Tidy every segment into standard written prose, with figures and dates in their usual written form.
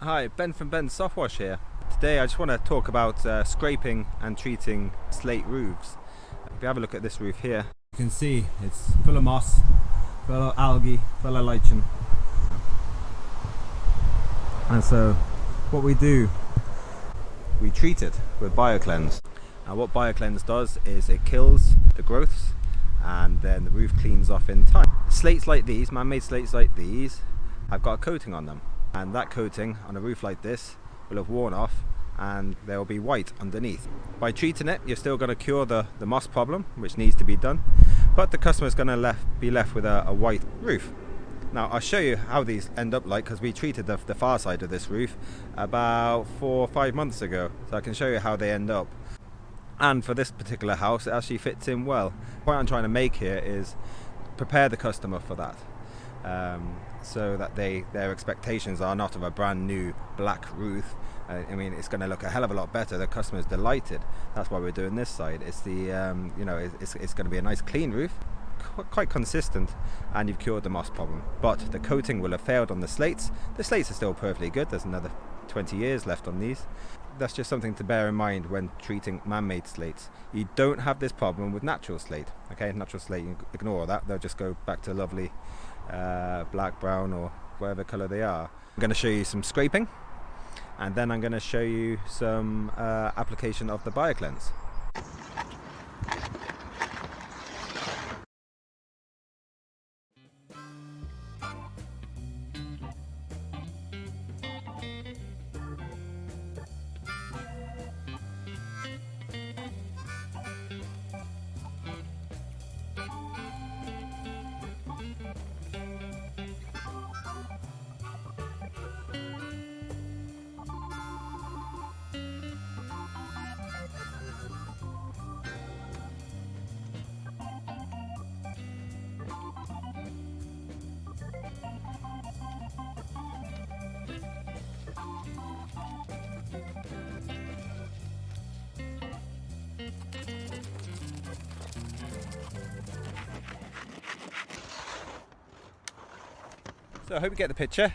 Hi, Ben from Benz Softwash here. Today I just want to talk about scraping and treating slate roofs. If you have a look at this roof here, you can see it's full of moss, full of algae, full of lichen. And so what we do, we treat it with BioCleanse. And what BioCleanse does is it kills the growths and then the roof cleans off in time. Slates like these, man-made slates like these, have got a coating on them. And that coating on a roof like this will have worn off and there will be white underneath. By treating it, you're still going to cure the moss problem, which needs to be done, but the customer is going to be left with a white roof. Now I'll show you how these end up like, because we treated the far side of this roof about 4 or 5 months ago, so I can show you how they end up. And for this particular house, it actually fits in well. The point I'm trying to make here is prepare the customer for that. So that their expectations are not of a brand new black roof. I mean, it's going to look a hell of a lot better. The customer's delighted. That's why we're doing this side. It's the it's going to be a nice clean roof, quite consistent, and you've cured the moss problem. But the coating will have failed on the slates. The slates are still perfectly good. There's another 20 years left on these. That's just something to bear in mind when treating man-made slates. You don't have this problem with natural slate. Okay, natural slate, you ignore that. They'll just go back to lovely black, brown, or whatever colour they are. I'm going to show you some scraping, and then I'm going to show you some application of the BioCleanse. So I hope you get the picture.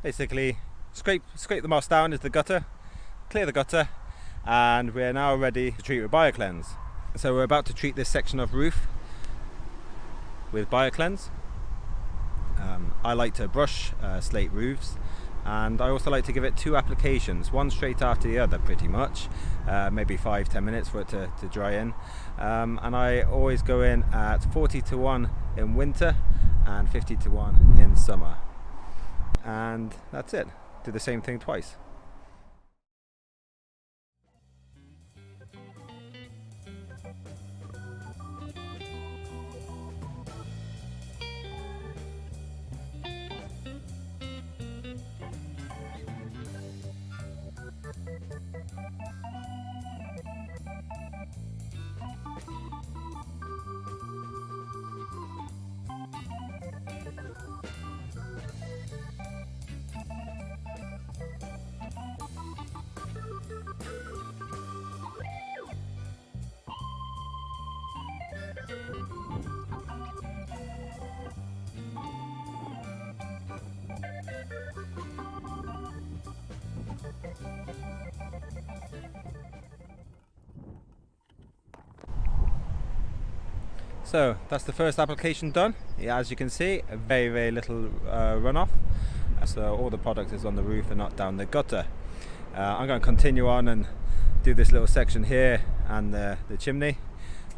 Basically, scrape the moss down into the gutter, clear the gutter, and we're now ready to treat with BioCleanse. So we're about to treat this section of roof with BioCleanse. I like to brush slate roofs, and I also like to give it 2 applications, one straight after the other pretty much, maybe 5-10 minutes for it to dry in. And I always go in at 40-1 in winter and 50-1 in summer. And that's it. Do the same thing twice. So that's the first application done. Yeah, as you can see, a very little runoff. So all the product is on the roof and not down the gutter. I'm going to continue on and do this little section here and the chimney,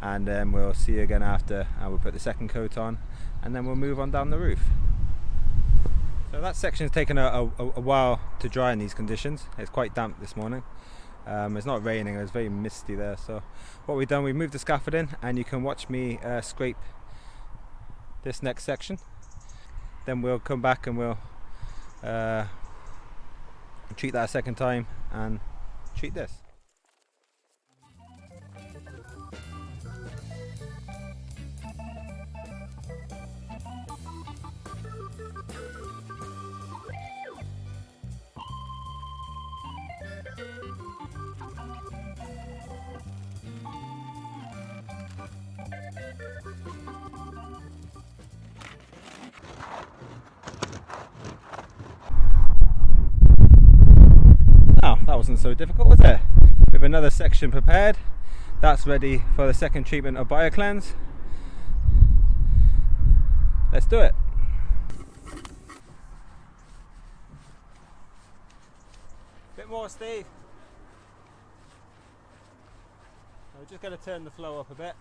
and then we'll see you again after, and we'll put the second coat on, and then we'll move on down the roof. So that section's taken a while to dry in these conditions. It's quite damp this morning. It's not raining, it's very misty there. So what we've done, we've moved the scaffolding, and you can watch me scrape this next section. Then we'll come back and we'll treat that a second time and treat this. that wasn't so difficult, was it? With another section prepared, that's ready for the second treatment of BioCleanse. Let's do it. Bit more, Steve. We're just going to turn the flow up a bit.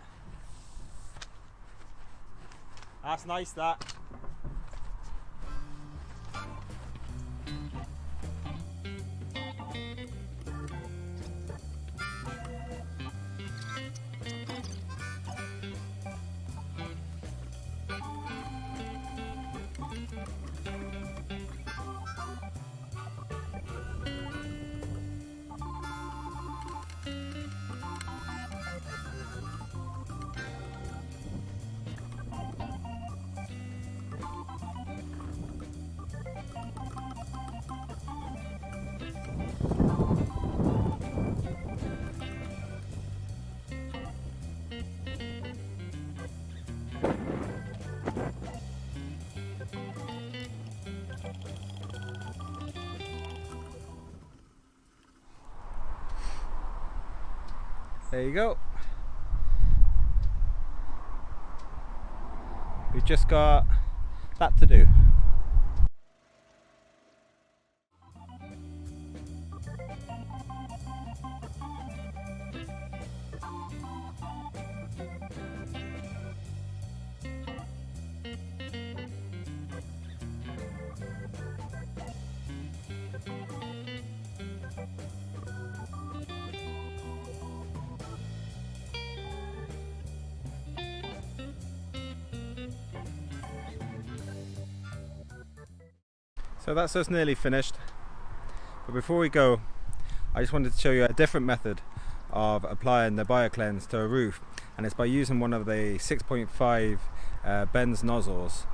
That's nice, that. There you go. We've just got that to do. So that's us nearly finished, but before we go, I just wanted to show you a different method of applying the BioCleanse to a roof, and it's by using one of the 6.5 Benz nozzles.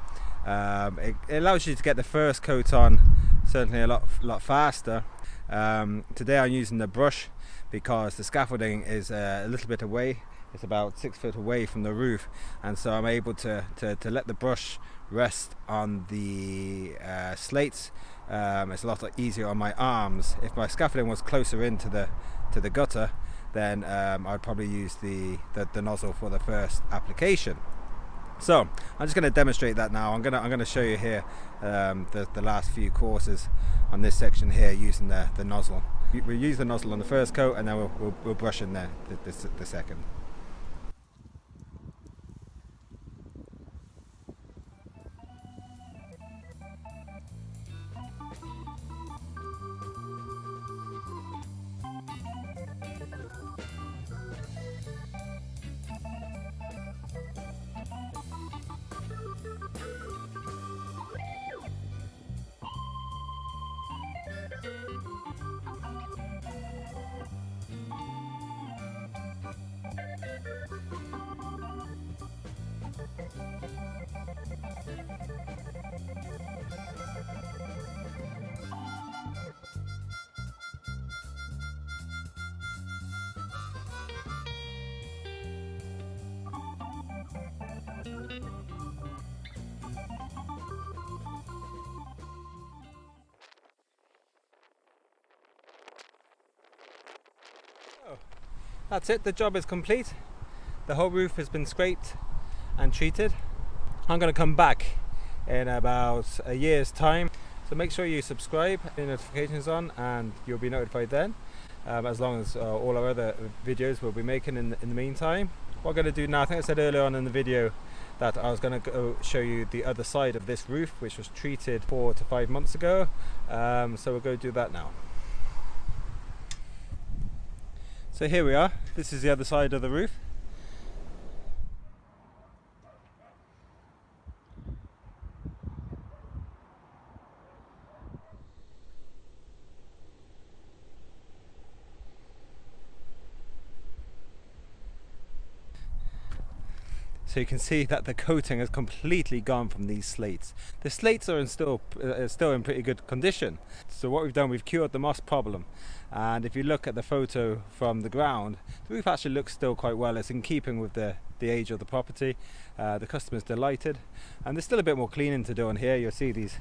It allows you to get the first coat on certainly a lot faster. Today I'm using the brush because the scaffolding is a little bit away. It's about 6 foot away from the roof, and so I'm able to let the brush rest on the slates. It's a lot easier on my arms. If my scaffolding was closer into the gutter, then I'd probably use the nozzle for the first application. So I'm just going to demonstrate that now. I'm going to show you here the last few courses on this section here using the nozzle. We use the nozzle on the first coat, and then we'll brush in the second. That's it, the job is complete. The whole roof has been scraped and treated. I'm going to come back in about a year's time, so make sure you subscribe, your notifications on, and you'll be notified then, as long as all our other videos we'll be making in the meantime. What I'm going to do now, I think I said earlier on in the video that I was going to go show you the other side of this roof, which was treated 4 to 5 months ago, so we'll go do that now. So here we are, this is the other side of the roof. So you can see that the coating has completely gone from these slates. The slates are still in pretty good condition. So what we've done, we've cured the moss problem. And if you look at the photo from the ground, the roof actually looks still quite well. It's in keeping with the age of the property. The customer's delighted. And there's still a bit more cleaning to do on here. You'll see these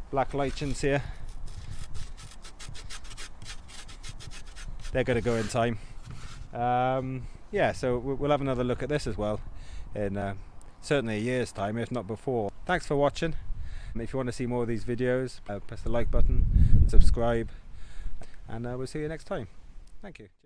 black lichens here. they're going to go in time. Yeah, so we'll have another look at this as well in certainly a year's time, if not before. Thanks for watching. If you want to see more of these videos, press the like button, subscribe, and we'll see you next time. Thank you.